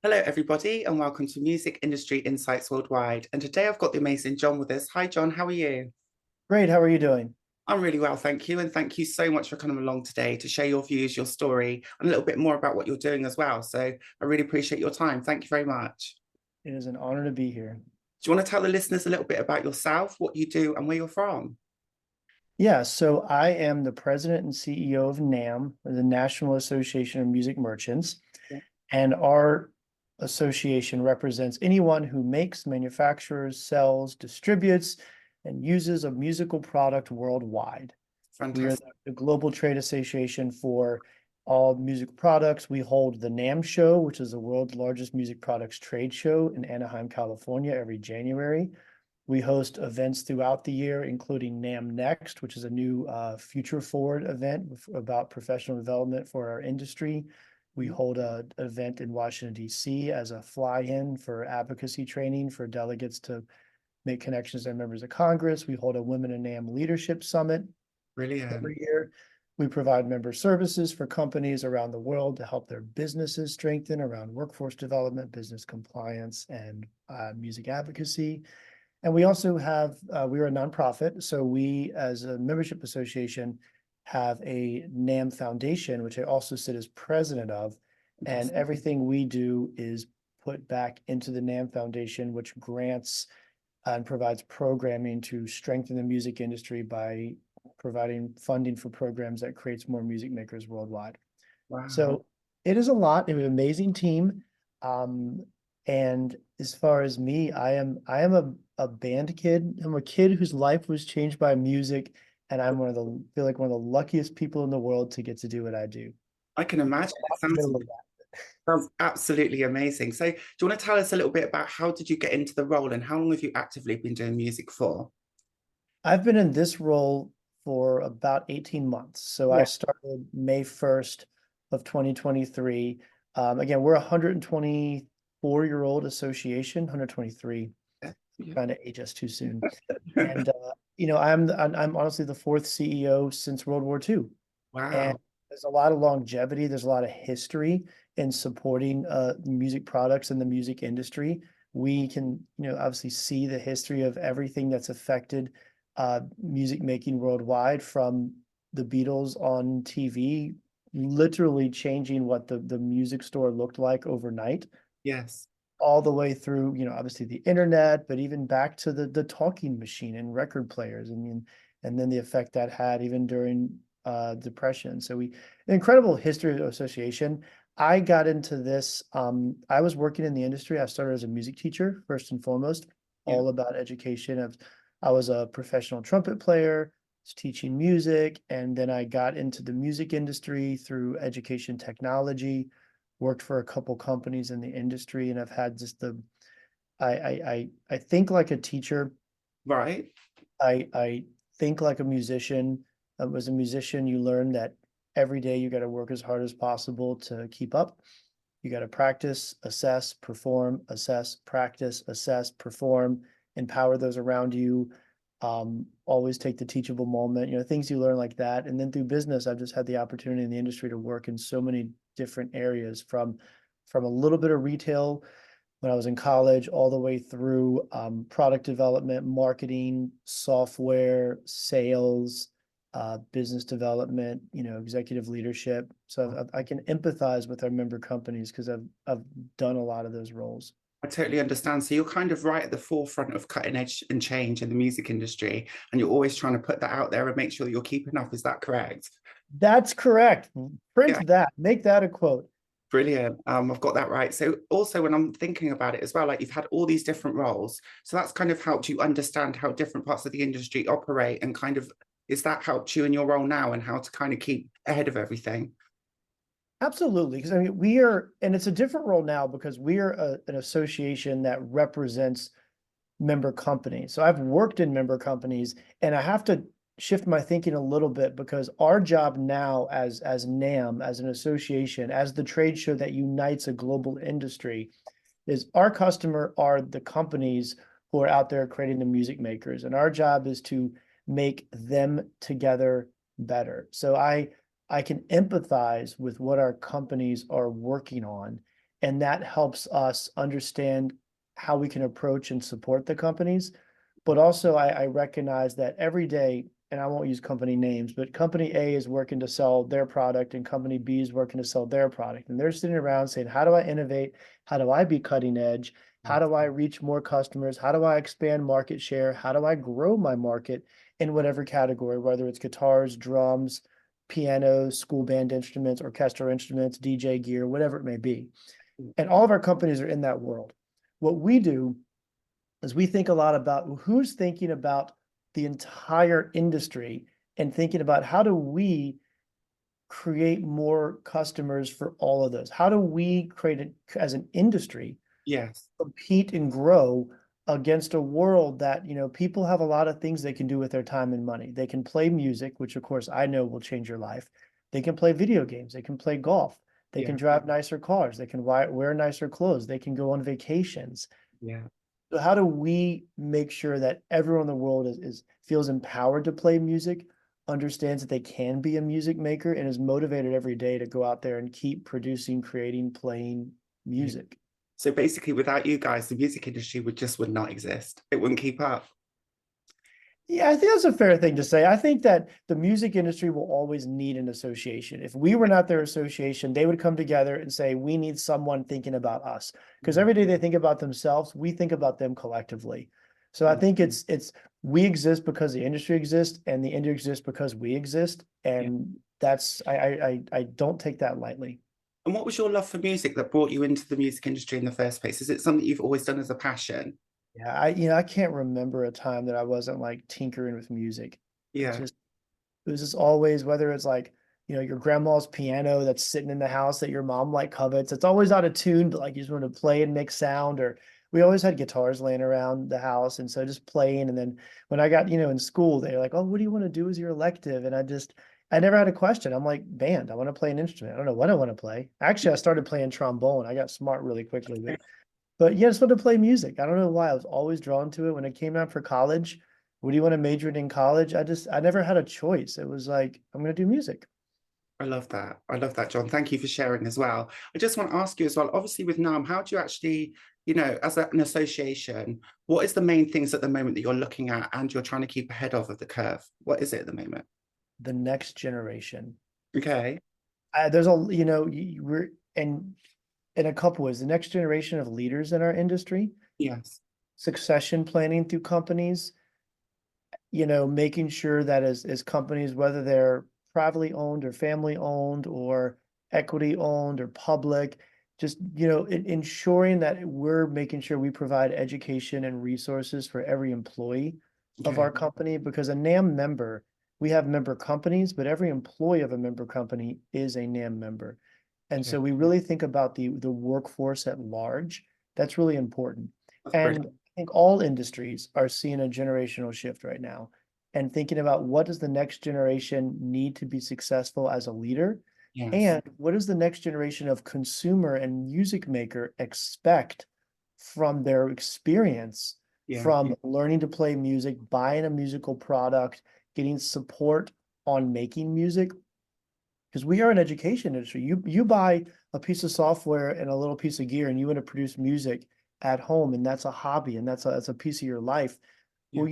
Hello, everybody, and welcome to Music Industry Insights Worldwide. And today I've got the amazing John with us. Hi, John, how are you? Great. How are you doing? I'm really well, thank you. And thank you so much for coming along today to share your views, your story, and a little bit more about what you're doing as well. So I really appreciate your time. Thank you very much. It is an honor to be here. Do you want to tell the listeners a little bit about yourself, what you do, and where you're from? Yeah, so I am the president and CEO of NAMM, the National Association of Music Merchants, Yeah. and our association represents anyone who makes, manufactures, sells, distributes, and uses a musical product worldwide. We are Fantastic. the global trade association for all music products. We hold the NAMM show, which is the world's largest music products trade show in Anaheim, California, every January. We host events throughout the year, including NAMM Next, which is a new future forward event about professional development for our industry. We hold an event in Washington, D.C. as a fly-in for advocacy training for delegates to make connections and members of Congress. We hold a Women in NAMM Leadership Summit Brilliant. every year. We provide member services for companies around the world to help their businesses strengthen around workforce development, business compliance, and music advocacy. And we also have, we're a nonprofit. So we, as a membership association, have a NAMM Foundation, which I also sit as president of. And everything we do is put back into the NAMM Foundation, which grants and provides programming to strengthen the music industry by providing funding for programs that creates more music makers worldwide. Wow. So it is a lot. It was an amazing team. And as far as me, I am a band kid. I'm a kid whose life was changed by music, and I'm feel like one of the luckiest people in the world to get to do what I do. I can imagine. It sounds, Middle of that. sounds absolutely amazing. So do you want to tell us a little bit about how did you get into the role and how long have you actively been doing music for? I've been in this role for about 18 months. So I Yeah. started May 1st of 2023. Again, we're a 124-year-old association, 123, Yeah. trying to age us too soon. And I'm honestly the fourth CEO since World War II. And Wow. there's a lot of longevity, there's a lot of history in supporting music products in the music industry. We can, obviously see the history of everything that's affected music making worldwide, from the Beatles on TV, literally changing what the music store looked like overnight, Yes. all the way through, obviously the internet, but even back to the talking machine and record players. I mean, and then the effect that had even during depression. So an incredible history of association. I got into this, I was working in the industry. I started as a music teacher, first and foremost, Yeah. all about education. I was a professional trumpet player, was teaching music, and then I got into the music industry through education technology, worked for a couple companies in the industry, and I've had just I think like a teacher. Right. I think like a musician. As a musician, you learn that every day you got to work as hard as possible to keep up. You got to practice, assess, perform, assess, practice, assess, perform, empower those around you. Always take the teachable moment, things you learn like that. And then through business, I've just had the opportunity in the industry to work in so many different areas, from a little bit of retail when I was in college, all the way through product development, marketing, software, sales, business development, executive leadership. So I can empathize with our member companies because I've done a lot of those roles. I totally understand. So you're kind of right at the forefront of cutting edge and change in the music industry, and you're always trying to put that out there and make sure that you're keeping up. Is that correct? That's correct. Yeah, Print that, make that a quote. brilliant. I've got that right. So also when I'm thinking about it as well, like you've had all these different roles. So that's kind of helped you understand how different parts of the industry operate and kind of is that helped you in your role now and how to kind of keep ahead of everything? Absolutely, because I mean, and it's a different role now because we are an association that represents member companies. So I've worked in member companies, and I have to shift my thinking a little bit because our job now as NAMM, as an association, as the trade show that unites a global industry, is our customer are the companies who are out there creating the music makers, and our job is to make them together better. So I can empathize with what our companies are working on, And that helps us understand how we can approach and support the companies. But also I recognize that every day, and I won't use company names, but company A is working to sell their product and company B is working to sell their product. And they're sitting around saying, how do I innovate? How do I be cutting edge? How do I reach more customers? How do I expand market share? How do I grow my market in whatever category, whether it's guitars, drums, pianos, school band instruments, orchestral instruments, DJ gear, whatever it may be. And all of our companies are in that world. What we do is we think a lot about who's thinking about the entire industry and thinking about how do we create more customers for all of those? How do we create it as an industry, Yes. compete and grow against a world that, you know, people have a lot of things they can do with their time and money. They can play music, which of course I know will change your life. They can play video games. They can play golf. They can drive nicer cars. They can wear nicer clothes. They can go on vacations. Yeah. So how do we make sure that everyone in the world feels empowered to play music, understands that they can be a music maker, and is motivated every day to go out there and keep producing, creating, playing music? So basically, without you guys, the music industry would not exist. It wouldn't keep up. Yeah, I think that's a fair thing to say. I think that the music industry will always need an association. If we were not their association, they would come together and say, we need someone thinking about us. Because every day they think about themselves, we think about them collectively. So I think it's we exist because the industry exists, and the industry exists because we exist. And that's I don't take that lightly. And what was your love for music that brought you into the music industry in the first place? Is it something you've always done as a passion? Yeah, I can't remember a time that I wasn't like tinkering with music. Yeah. It was just always, whether it's like, you know, your grandma's piano that's sitting in the house that your mom like covets. It's always out of tune, but like you just want to play and make sound. Or we always had guitars laying around the house. And so just playing. And then when I got, you know, in school, they're like, oh, what do you want to do as your elective? And I never had a question. I'm like, band, I want to play an instrument. I don't know what I want to play. Actually, I started playing trombone. I got smart really quickly. But yeah, I just wanted to play music. I don't know why. I was always drawn to it. When it came time for college, what do you want to major in college? I never had a choice. It was like, I'm going to do music. I love that. I love that, John. Thank you for sharing as well. I just want to ask you as well, obviously with NAMM, how do you actually, you know, as an association, what is the main things at the moment that you're looking at and you're trying to keep ahead of the curve? What is it at the moment? The next generation. Okay. There's a, you know, we're in a couple ways, the next generation of leaders in our industry, Yes. succession planning through companies, you know, making sure that as companies, whether they're privately owned or family owned or equity owned or public, just, you know, ensuring that we're making sure we provide education and resources for every employee of our company, because a NAMM member, we have member companies, but every employee of a member company is a NAMM member. And so we really think about the workforce at large. That's really important. And I think all industries are seeing a generational shift right now, and thinking about what does the next generation need to be successful as a leader, and what does the next generation of consumer and music maker expect from their experience, from learning to play music, buying a musical product, getting support on making music. Because we are an education industry. You buy a piece of software and a little piece of gear, and you want to produce music at home, and that's a hobby, and that's a piece of your life. Well,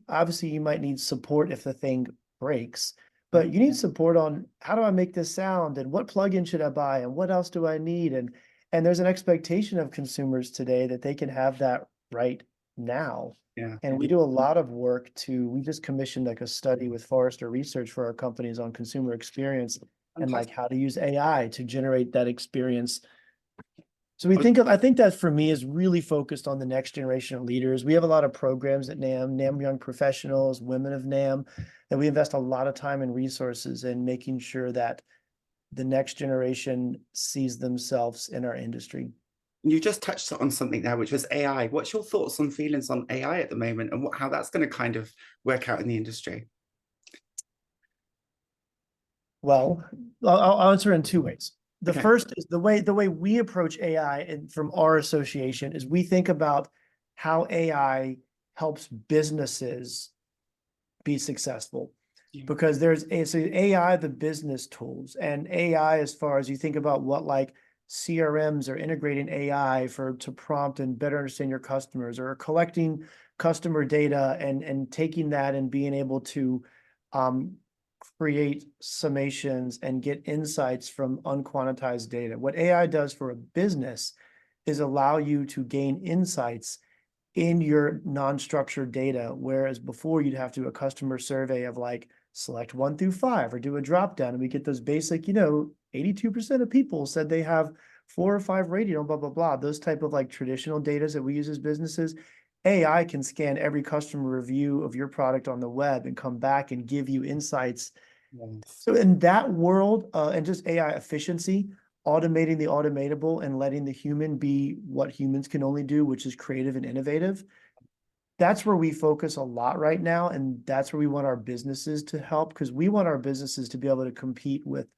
obviously you might need support if the thing breaks, but you need support on how do I make this sound, and what plugin should I buy, and what else do I need? And there's an expectation of consumers today that they can have that right now. And we do a lot of work we just commissioned like a study with Forrester Research for our companies on consumer experience and like how to use AI to generate that experience. So I think that for me is really focused on the next generation of leaders. We have a lot of programs at NAMM Young Professionals, Women of NAMM, that we invest a lot of time and resources in making sure that the next generation sees themselves in our industry. You just touched on something there, which was AI. What's your thoughts and feelings on AI at the moment, and how that's going to kind of work out in the industry? Well, I'll answer in two ways. The first is the way we approach AI, and from our association, is we think about how AI helps businesses be successful. Because there's AI, the business tools, and AI as far as you think about what like CRMs are integrating AI to prompt and better understand your customers, or collecting customer data and taking that and being able to create summations and get insights from unquantized data. What AI does for a business is allow you to gain insights in your non-structured data, whereas before you'd have to do a customer survey of like select 1 through 5 or do a drop down, and we get those basic, 82% of people said they have 4 or 5 rating on blah, blah, blah. Those type of like traditional data that we use as businesses. AI can scan every customer review of your product on the web and come back and give you insights. Yes. So in that world, and just AI efficiency, automating the automatable and letting the human be what humans can only do, which is creative and innovative. That's where we focus a lot right now. And that's where we want our businesses to help, because we want our businesses to be able to compete with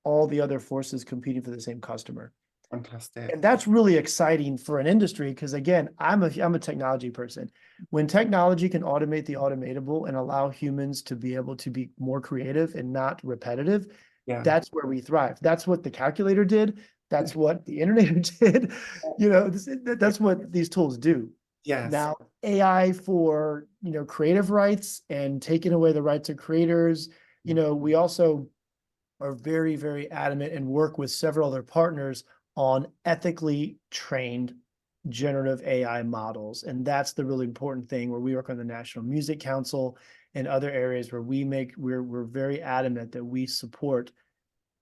all the other forces competing for the same customer. Fantastic. And that's really exciting for an industry, because again, I'm a technology person. When technology can automate the automatable and allow humans to be able to be more creative and not repetitive, Yeah. that's where we thrive. That's what the calculator did. That's what the internet did. That's what these tools do. Yes. Now, AI for, creative rights and taking away the rights of creators, we also are very, very adamant and work with several other partners on ethically trained generative AI models. And that's the really important thing, where we work on the National Music Council and other areas where we're very adamant that we support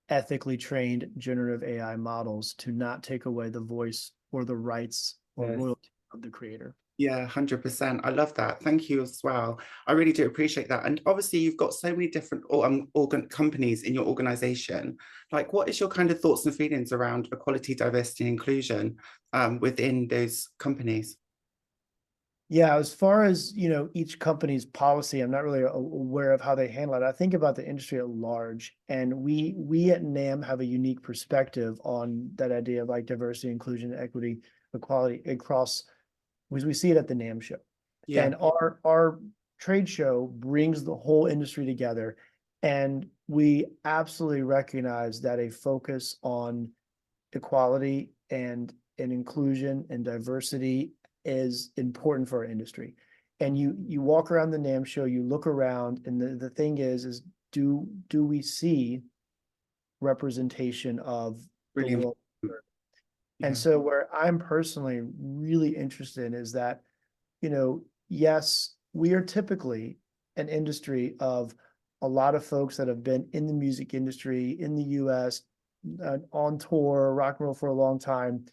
ethically trained generative AI models to not take away the voice or the rights or royalty of the creator. Yeah, 100%. I love that. Thank you as well. I really do appreciate that. And obviously, you've got so many different companies in your organization. Like, what is your kind of thoughts and feelings around equality, diversity, and inclusion within those companies? Yeah, as far as, each company's policy, I'm not really aware of how they handle it. I think about the industry at large, and we at NAMM have a unique perspective on that idea of like diversity, inclusion, equity, equality across, because we see it at the NAMM show. Yeah. And our trade show brings the whole industry together. And we absolutely recognize that a focus on equality and inclusion and diversity is important for our industry. And you walk around the NAMM show, you look around, and the thing is do we see representation of the world? And so where I'm personally really interested in is that, yes, we are typically an industry of a lot of folks that have been in the music industry in the US, on tour, rock and roll for a long time.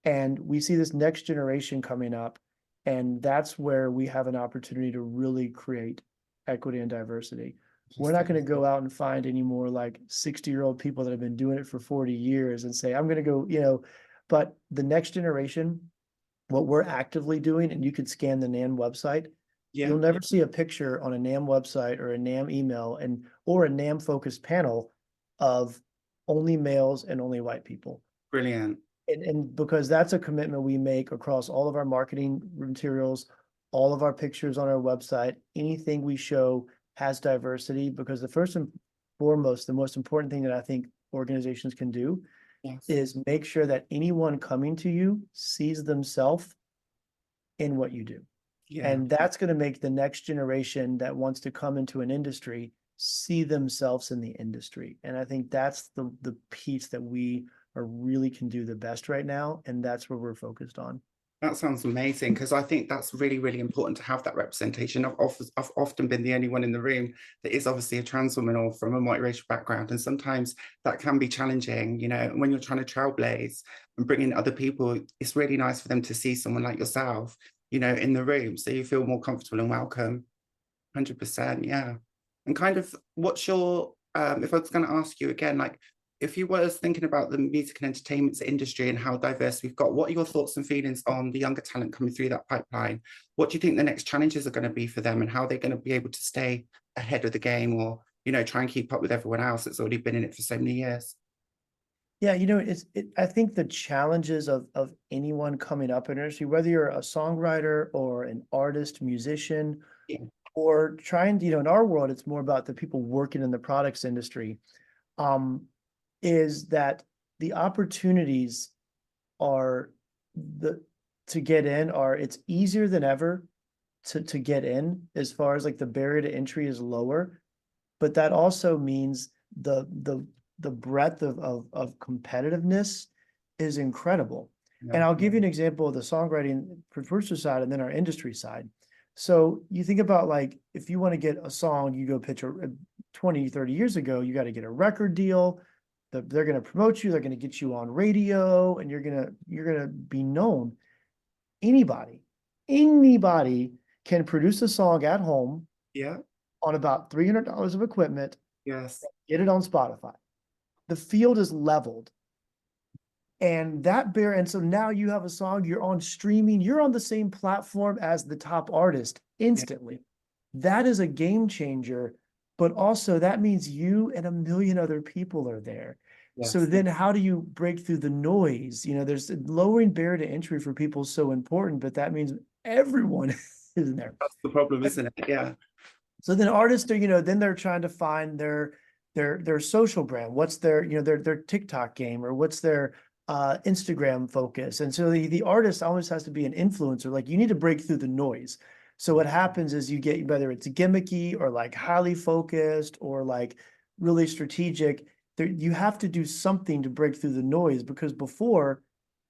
And we see this next generation coming up. And that's where we have an opportunity to really create equity and diversity. We're not going to go out and find any more like 60-year-old people that have been doing it for 40 years and say, I'm going to go, but the next generation, what we're actively doing, and you could scan the NAMM website, you'll never see a picture on a NAMM website or a NAMM email or a NAMM focused panel of only males and only white people. Brilliant. And because that's a commitment we make across all of our marketing materials, all of our pictures on our website, anything we show has diversity, because the first and foremost, the most important thing that I think organizations can do is make sure that anyone coming to you sees themselves in what you do. Yeah. And that's going to make the next generation that wants to come into an industry see themselves in the industry. And I think that's the piece that we really can do the best right now. And that's where we're focused on. That sounds amazing, because I think that's really, really important to have that representation. I've often been the only one in the room that is obviously a trans woman or from a multiracial background. And sometimes that can be challenging, when you're trying to trailblaze and bring in other people. It's really nice for them to see someone like yourself, in the room, so you feel more comfortable and welcome. 100%, yeah. And kind of what's your, if I was going to ask you again, like, if you were thinking about the music and entertainment industry and how diverse we've got, what are your thoughts and feelings on the younger talent coming through that pipeline? What do you think the next challenges are going to be for them, and how they're going to be able to stay ahead of the game, or, try and keep up with everyone else that's already been in it for so many years? Yeah, I think the challenges of anyone coming up in industry, whether you're a songwriter or an artist, musician, or trying to, in our world, it's more about the people working in the products industry, is that the opportunities are to get in it's easier than ever to get in, as far as like the barrier to entry is lower, but that also means the breadth of competitiveness is incredible. And I'll give you an example of the songwriting producer side and then our industry side. So you think about, like, if you want to get a song, you go pitch 20, 30 years ago, you got to get a record deal. They're going to promote you. They're going to get you on radio, and you're going to be known. Anybody can produce a song at home. Yeah. On about $300 of equipment. Yes. Get it on Spotify. The field is leveled. And so now you have a song, you're on streaming, you're on the same platform as the top artist instantly. Yeah. That is a game changer, but also that means you and a million other people are there. Yes. So then how do you break through the noise? There's lowering barrier to entry for people is so important, but that means everyone is in there. That's the problem, isn't it? Yeah. So then artists are, then they're trying to find their social brand. What's their TikTok game, or what's their Instagram focus? And so the artist always has to be an influencer. Like, you need to break through the noise. So what happens is you get, whether it's gimmicky or like highly focused or like really strategic, you have to do something to break through the noise, because before,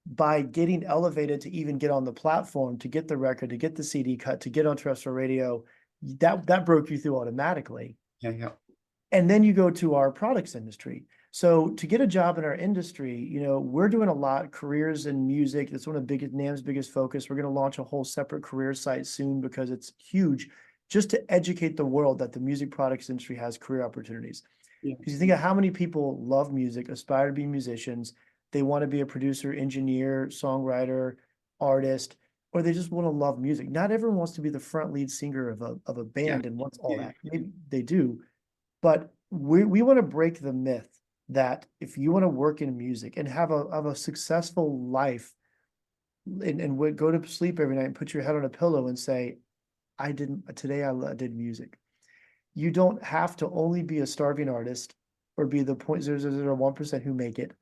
by getting elevated to even get on the platform, to get the record, to get the CD cut, to get on terrestrial radio, that broke you through automatically. Yeah. And then you go to our products industry. So to get a job in our industry, we're doing a lot, careers in music. That's one of NAMM's biggest focus. We're going to launch a whole separate career site soon, because it's huge, just to educate the world that the music products industry has career opportunities. Because you think of how many people love music, aspire to be musicians. They want to be a producer, engineer, songwriter, artist, or they just want to love music. Not everyone wants to be the front lead singer of a band and wants all that. Maybe they do, but we want to break the myth that if you want to work in music and have a successful life, and go to sleep every night and put your head on a pillow and say, I did music. You don't have to only be a starving artist or be the 0.0001% who make it,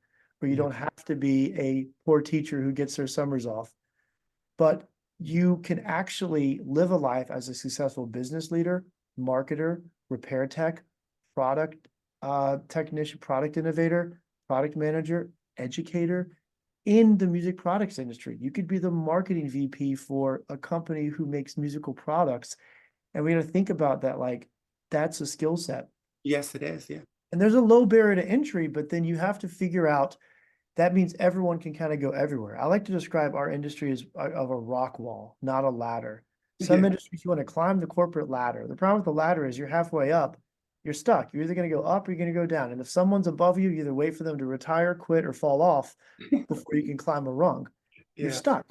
or you don't have to be a poor teacher who gets their summers off. But you can actually live a life as a successful business leader, marketer, repair tech, product technician, product innovator, product manager, educator in the music products industry. You could be the marketing VP for a company who makes musical products. And we got to think about that, like, that's a skill set. Yes, it is. Yeah. And there's a low barrier to entry, but then you have to figure out, that means everyone can kind of go everywhere. I like to describe our industry as of a rock wall, not a ladder. Some industries, you want to climb the corporate ladder. The problem with the ladder is you're halfway up, you're stuck. You're either going to go up or you're going to go down. And if someone's above you, you either wait for them to retire, quit, or fall off before you can climb a rung. You're stuck.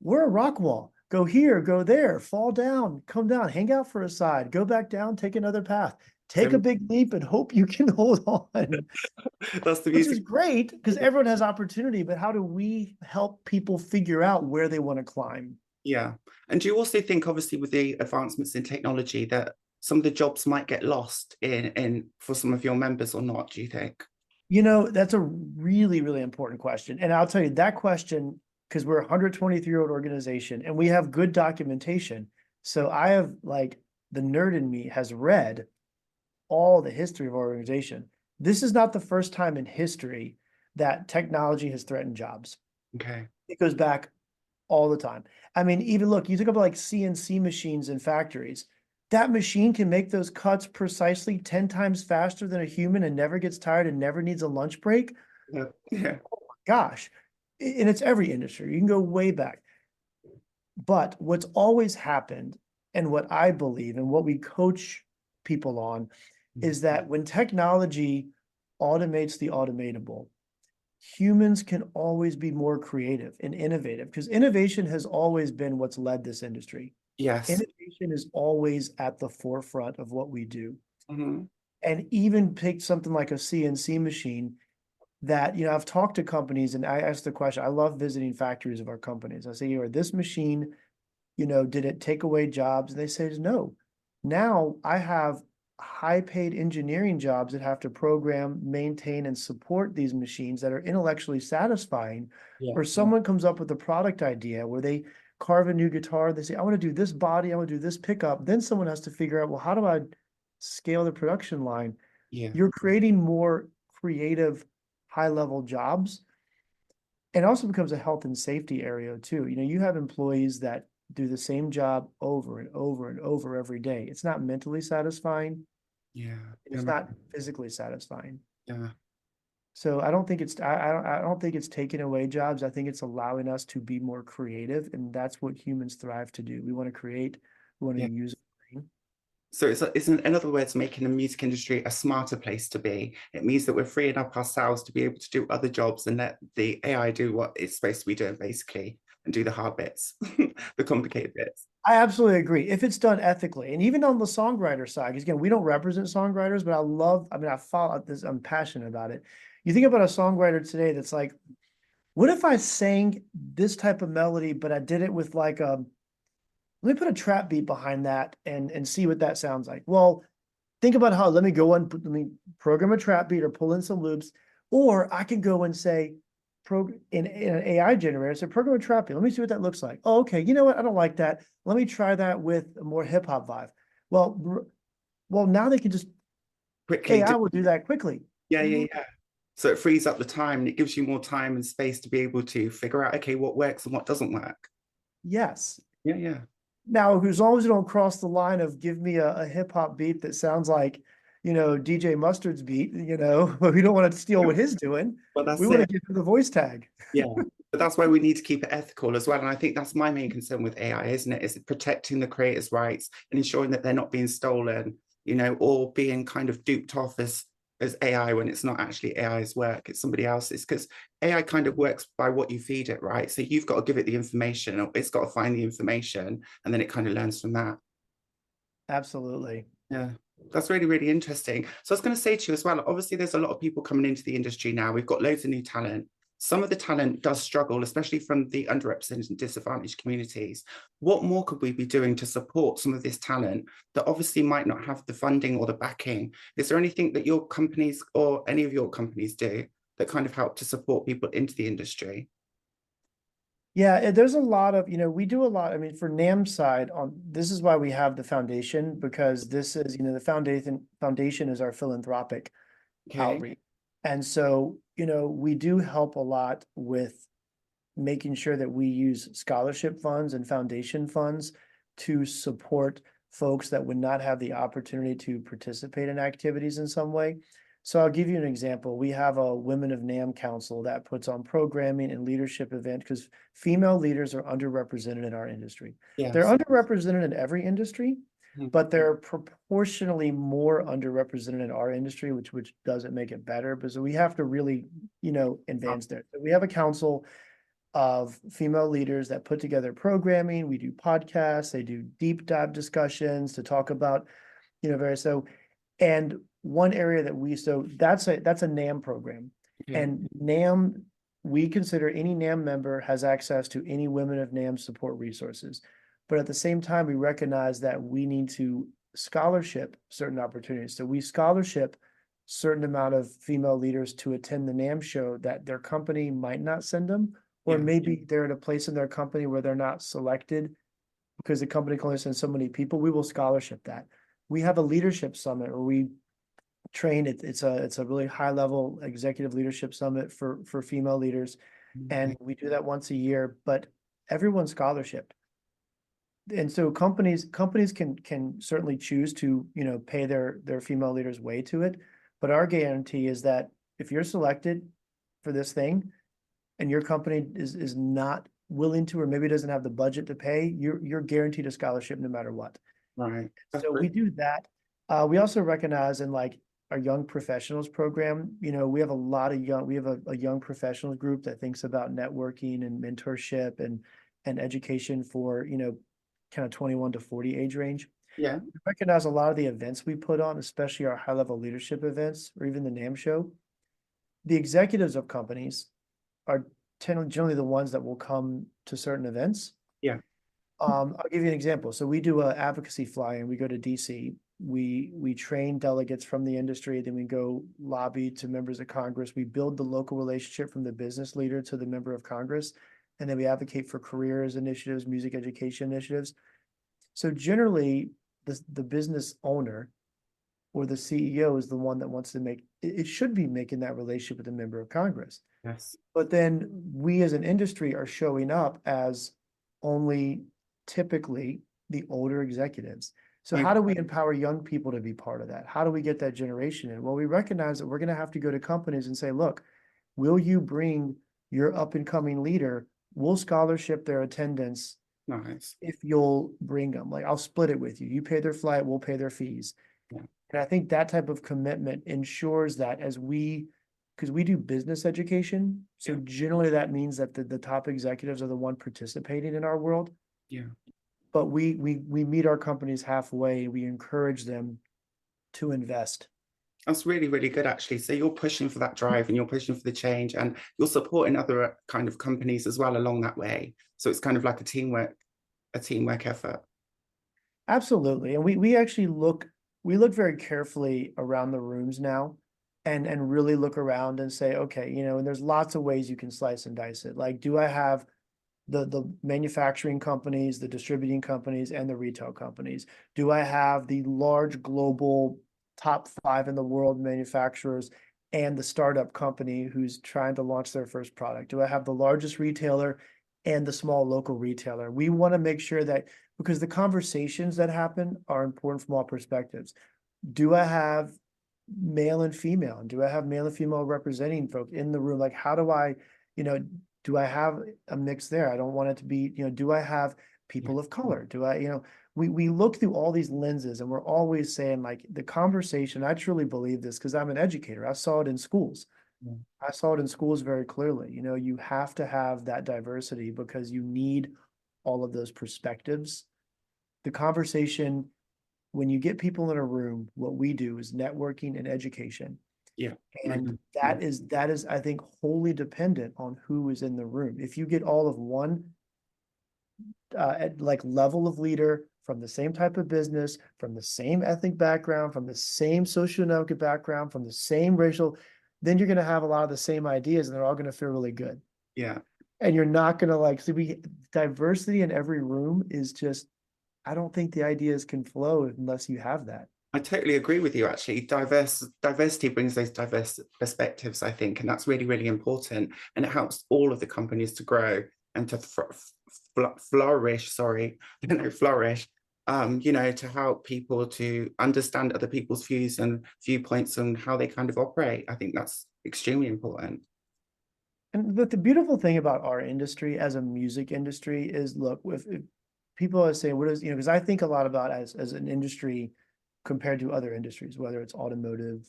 We're a rock wall. Go here, go there, fall down, come down, hang out for a side, go back down, take another path, take a big leap and hope you can hold on. That's the Which is great, because everyone has opportunity, but how do we help people figure out where they want to climb? Yeah. And do you also think, obviously, with the advancements in technology, that some of the jobs might get lost in for some of your members or not, do you think? That's a really, really important question. And I'll tell you that question, because we're a 123-year-old organization and we have good documentation. So I have, like, the nerd in me has read all the history of our organization. This is not the first time in history that technology has threatened jobs. Okay. It goes back all the time. I mean, even look, you think about like CNC machines in factories. That machine can make those cuts precisely 10 times faster than a human and never gets tired and never needs a lunch break. Yeah. Oh my gosh. And it's every industry. You can go way back. But what's always happened, and what I believe and what we coach people on, is that when technology automates the automatable, humans can always be more creative and innovative, because innovation has always been what's led this industry. Yes. Innovation is always at the forefront of what we do. Mm-hmm. And even take something like a CNC machine that, I've talked to companies and I ask the question, I love visiting factories of our companies. I say, this machine, did it take away jobs? And they say, no. Now I have high-paid engineering jobs that have to program, maintain, and support these machines that are intellectually satisfying, Yeah. or someone comes up with a product idea where they carve a new guitar, they say, I want to do this body, I want to do this pickup. Then someone has to figure out, well, how do I scale the production line? Yeah. You're creating more creative, high-level jobs. And it also becomes a health and safety area too. You know, you have employees that do the same job over and over and over every day. It's not mentally satisfying. Yeah. It's not physically satisfying. Yeah. So I don't think I don't think it's taking away jobs. I think it's allowing us to be more creative, and that's what humans thrive to do. We want to create, we want to Yeah. use. So it's in other words, making the music industry a smarter place to be. It means that we're freeing up ourselves to be able to do other jobs and let the AI do what it's supposed to be doing, basically, and do the hard bits, the complicated bits. I absolutely agree. If it's done ethically, and even on the songwriter side, because again, we don't represent songwriters, but I mean, I follow this, I'm passionate about it. You think about a songwriter today that's like, what if I sang this type of melody, but I did it with like let me put a trap beat behind that and see what that sounds like. Well, think about how, let me program a trap beat or pull in some loops, or I can go and say, in an AI generator, so program a trap beat. Let me see what that looks like. Oh, okay. You know what? I don't like that. Let me try that with a more hip hop vibe. Well, now they can just Quickly. AI will do that quickly. Yeah, yeah, yeah. So it frees up the time and it gives you more time and space to be able to figure out, okay, what works and what doesn't work. Yes. Yeah, yeah. Now, as long as you don't cross the line of give me a hip hop beat that sounds like, you know, DJ Mustard's beat, you know, but we don't want to steal what he's doing. Well, that's We want to it. give him the voice tag. Yeah. But that's why we need to keep it ethical as well. And I think that's my main concern with AI, isn't it? Is protecting the creators' rights and ensuring that they're not being stolen, you know, or being kind of duped off as AI when it's not actually AI's work, it's somebody else's. Because AI kind of works by what you feed it, right? So you've got to give it the information, or it's got to find the information, and then it kind of learns from that. Absolutely. Yeah, that's really, really interesting. So I was going to say to you as well, obviously there's a lot of people coming into the industry now. We've got loads of new talent. Some of the talent does struggle, especially from the underrepresented and disadvantaged communities. What more could we be doing to support some of this talent that obviously might not have the funding or the backing? Is there anything that your companies or any of your companies do that kind of help to support people into the industry? Yeah, there's a lot of, you know, we do a lot. I mean, for NAMM side, this is why we have the foundation, because this is, you know, the foundation is our philanthropic outreach. And so, you know, we do help a lot with making sure that we use scholarship funds and foundation funds to support folks that would not have the opportunity to participate in activities in some way. So I'll give you an example. We have a Women of NAMM Council that puts on programming and leadership events because female leaders are underrepresented in our industry. Yes. They're underrepresented in every industry, Mhm. but they're proportionally more underrepresented in our industry, which doesn't make it better. But so we have to really, you know, advance there. So we have a council of female leaders that put together programming. We do podcasts, they do deep dive discussions to talk about, you know, and one area that so that's a NAMM program. Yeah. And NAMM, we consider any NAMM member has access to any Women of NAMM support resources. But at the same time, we recognize that we need to scholarship certain opportunities. So we scholarship certain amount of female leaders to attend the NAMM show that their company might not send them, or maybe they're at a place in their company where they're not selected because the company can only send so many people. We will scholarship that. We have a leadership summit where we train it. It's a really high level executive leadership summit for female leaders. And we do that once a year, but everyone's scholarship. And so companies can certainly choose to, you know, pay their female leaders way to it. But our guarantee is that if you're selected for this thing and your company is not willing to, or maybe doesn't have the budget to pay, you're guaranteed a scholarship no matter what. Right. So we do that. We also recognize in like our young professionals program, you know, we have a young professionals group that thinks about networking and mentorship and education for, you know, kind of 21 to 40 age range. Yeah. We recognize a lot of the events we put on, especially our high level leadership events or even the NAMM show. The executives of companies are generally the ones that will come to certain events. Yeah. I'll give you an example. So we do a advocacy fly and we go to DC. we train delegates from the industry, then we go lobby to members of Congress. We build the local relationship from the business leader to the member of Congress, and then we advocate for careers initiatives, music education initiatives. So generally, the business owner or the CEO is the one that wants to make, it should be making that relationship with the member of Congress. Yes. But then we as an industry are showing up as only typically the older executives. So Yeah. how do we empower young people to be part of that? How do we get that generation in? Well, we recognize that we're going to have to go to companies and say, look, will you bring your up and coming leader? We'll scholarship their attendance Nice. if you'll bring them. Like, I'll split it with you. You pay their flight, we'll pay their fees. Yeah. And I think that type of commitment ensures that because we do business education, so Yeah. generally that means that the top executives are the one participating in our world. Yeah. But we meet our companies halfway. We encourage them to invest. That's really, really good, actually. So you're pushing for that drive and you're pushing for the change, and you're supporting other kind of companies as well along that way. So it's kind of like a teamwork effort. Absolutely. And we actually look very carefully around the rooms now and really look around and say, okay, and there's lots of ways you can slice and dice it. Like, do I have the manufacturing companies, the distributing companies, and the retail companies? Do I have the large global top 5 in the world manufacturers and the startup company who's trying to launch their first product? Do I have the largest retailer and the small local retailer? We want to make sure that, because the conversations that happen are important from all perspectives. Do I have male and female? And do I have male and female representing folk in the room? Like, how do I, do I have a mix there? I don't want it to be, do I have people of color? Do I, we look through all these lenses, and we're always saying, like, the conversation, I truly believe this because I'm an educator. I saw it in schools. Yeah. I saw it in schools very clearly. You have to have that diversity because you need all of those perspectives. The conversation, when you get people in a room, what we do is networking and education. Yeah. And that is, I think, wholly dependent on who is in the room. If you get all of one like level of leader from the same type of business, from the same ethnic background, from the same socioeconomic background, from the same racial, then you're going to have a lot of the same ideas, and they're all going to feel really good. Yeah. And you're not going to diversity in every room is just, I don't think the ideas can flow unless you have that. I totally agree with you, actually. Diversity brings those diverse perspectives, I think, and that's really, really important. And it helps all of the companies to grow and to flourish, flourish, to help people to understand other people's views and viewpoints and how they kind of operate. I think that's extremely important. And but the beautiful thing about our industry as a music industry is, look, if people are saying, what is, because I think a lot about as an industry compared to other industries, whether it's automotive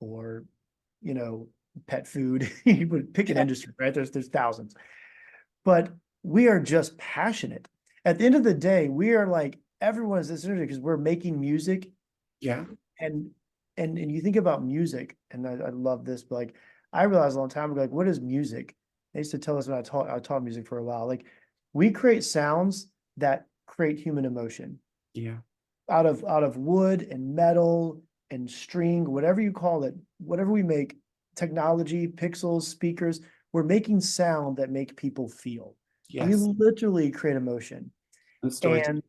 or, pet food, you would pick an industry, right? There's thousands, but we are just passionate. At the end of the day, we are like, everyone is this industry because we're making music. Yeah. And you think about music, and I love this, but like, I realized a long time ago, like, what is music? They used to tell us when I taught music for a while, like, we create sounds that create human emotion. Yeah. Out of wood and metal and string, whatever you call it, whatever we make, technology, pixels, speakers, we're making sound that make people feel. Yes. We literally create emotion. And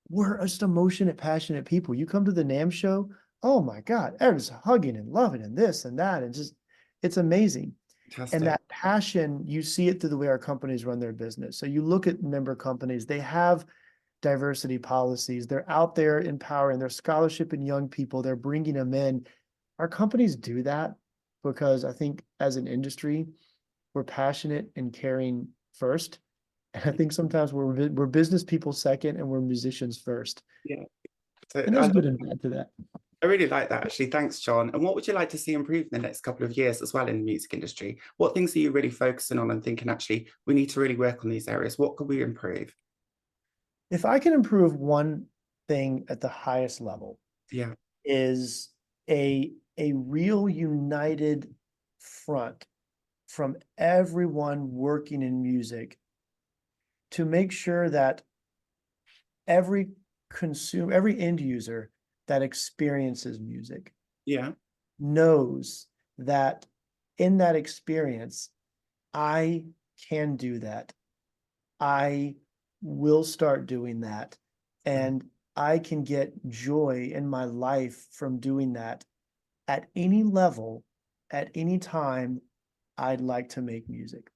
we're just emotionate, passionate people. You come to the NAMM show, oh my God, everyone's hugging and loving and this and that. And just, it's amazing. Fantastic. And that passion, you see it through the way our companies run their business. So you look at member companies, they have diversity policies. They're out there empowering their scholarship and young people. They're bringing them in. Our companies do that because I think as an industry, we're passionate and caring first. And I think sometimes we're business people second and we're musicians first. Yeah. So And there's good and bad to that. I really like that, actually. Thanks, John. And what would you like to see improve in the next couple of years as well in the music industry? What things are you really focusing on and thinking, actually, we need to really work on these areas? What could we improve? If I can improve one thing at the highest level, Yeah, is a real united front from everyone working in music to make sure that every end user, that experiences music Yeah. knows that in that experience, I can do that. I will start doing that. And I can get joy in my life from doing that at any level, at any time I'd like to make music.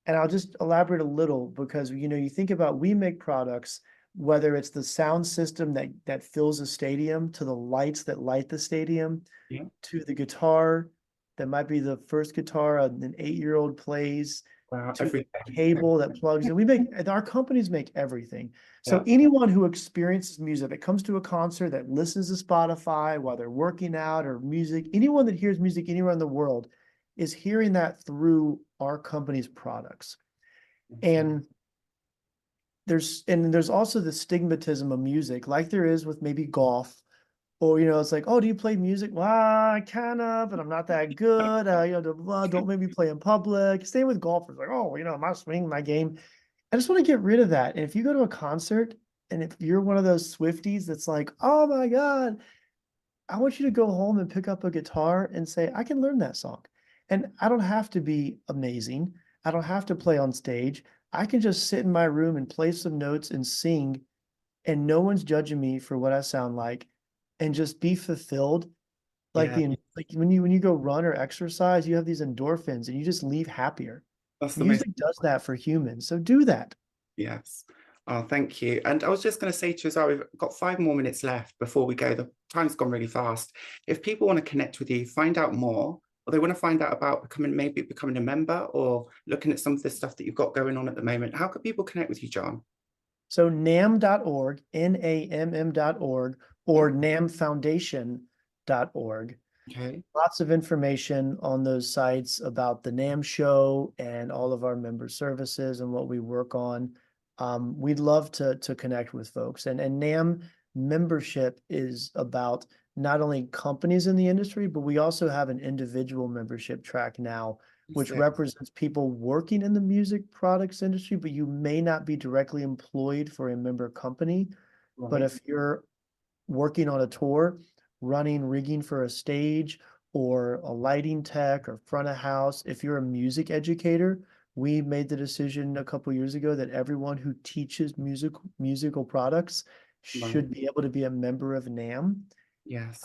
And I'll just elaborate a little because, you know, you think about, we make products, whether it's the sound system that fills a stadium, to the lights that light the stadium, Yeah. to the guitar that might be the first guitar an 8-year-old plays, Wow. to the Everything. cable that plugs in. We make, our companies make everything. So Yeah. anyone who experiences music, that comes to a concert, that listens to Spotify while they're working out, or music, anyone that hears music anywhere in the world is hearing that through our company's products. And there's also the stigmatism of music, like there is with maybe golf, or, you know, it's like, oh, do you play music? Well, I kind of, but I'm not that good. You know, don't make me play in public. Same with golfers, like, oh, you know, my swing, my game. I just want to get rid of that. And if you go to a concert, and if you're one of those Swifties that's like, oh my God, I want you to go home and pick up a guitar and say, I can learn that song. And I don't have to be amazing. I don't have to play on stage. I can just sit in my room and play some notes and sing, and no one's judging me for what I sound like, and just be fulfilled. Like Yeah. like when you go run or exercise, you have these endorphins and you just leave happier. That's the most. Music does that for humans. So do that. Yes. Oh, thank you. And I was just going to say to you as well, we've got 5 more minutes left before we go. The time's gone really fast. If people want to connect with you, find out more, or they want to find out about becoming a member, or looking at some of the stuff that you've got going on at the moment, how could people connect with you, John? So NAMM.org, NAMM.org, or NAMMfoundation.org. Okay. Lots of information on those sites about the NAMM show and all of our member services and what we work on. We'd love to connect with folks. And NAMM membership is about not only companies in the industry, but we also have an individual membership track now, which represents people working in the music products industry, but you may not be directly employed for a member company. But if you're working on a tour, running rigging for a stage, or a lighting tech, or front of house, if you're a music educator, we made the decision a couple years ago that everyone who teaches musical products should be able to be a member of NAMM. Yes.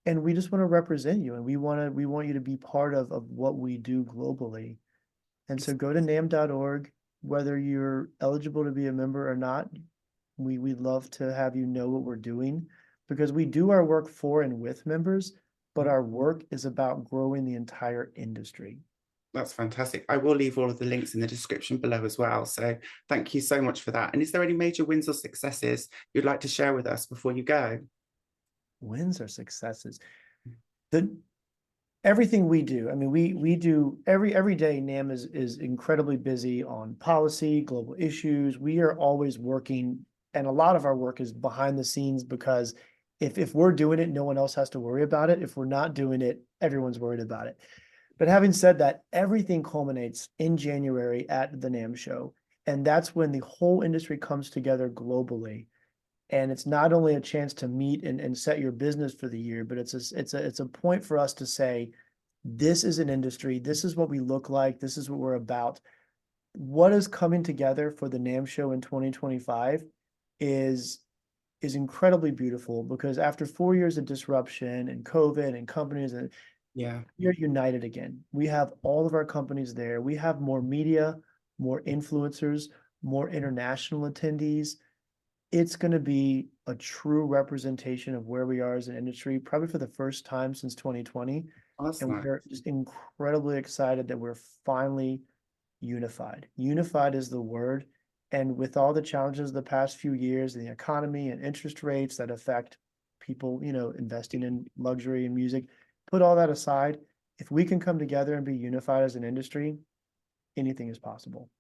And we just want to represent you, and we want you to be part of what we do globally. And so go to NAMM.org, whether you're eligible to be a member or not. We'd love to have you know what we're doing, because we do our work for and with members, but our work is about growing the entire industry. That's fantastic. I will leave all of the links in the description below as well. So thank you so much for that. And is there any major wins or successes you'd like to share with us before you go? Wins or successes? Everything we do, I mean, we do every day. NAMM is incredibly busy on policy, global issues. We are always working, and a lot of our work is behind the scenes, because if we're doing it, no one else has to worry about it. If we're not doing it, everyone's worried about it. But having said that, everything culminates in January at the NAMM show. And that's when the whole industry comes together globally. And it's not only a chance to meet and set your business for the year, but it's a point for us to say, this is an industry, this is what we look like, this is what we're about. What is coming together for the NAMM show in 2025 is incredibly beautiful, because after 4 years of disruption and COVID and companies, and we are united again. We have all of our companies there. We have more media, more influencers, more international attendees. It's going to be a true representation of where we are as an industry, probably for the first time since 2020. And we're just incredibly excited that we're finally unified. Unified is the word. And with all the challenges of the past few years, the economy and interest rates that affect people, you know, investing in luxury and music, put all that aside. If we can come together and be unified as an industry, anything is possible.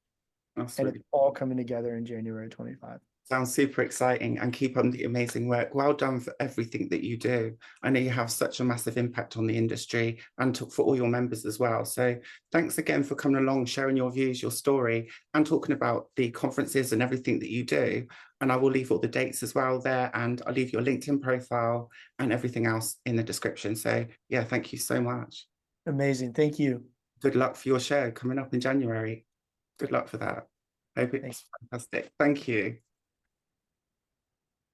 And it's all coming together in January 25. Sounds super exciting, and keep on the amazing work. Well done for everything that you do. I know you have such a massive impact on the industry and for all your members as well. So thanks again for coming along, sharing your views, your story, and talking about the conferences and everything that you do. And I will leave all the dates as well there, and I'll leave your LinkedIn profile and everything else in the description. So yeah, thank you so much. Amazing. Thank you. Good luck for your show coming up in January. Good luck for that. I hope it's fantastic. Thank you.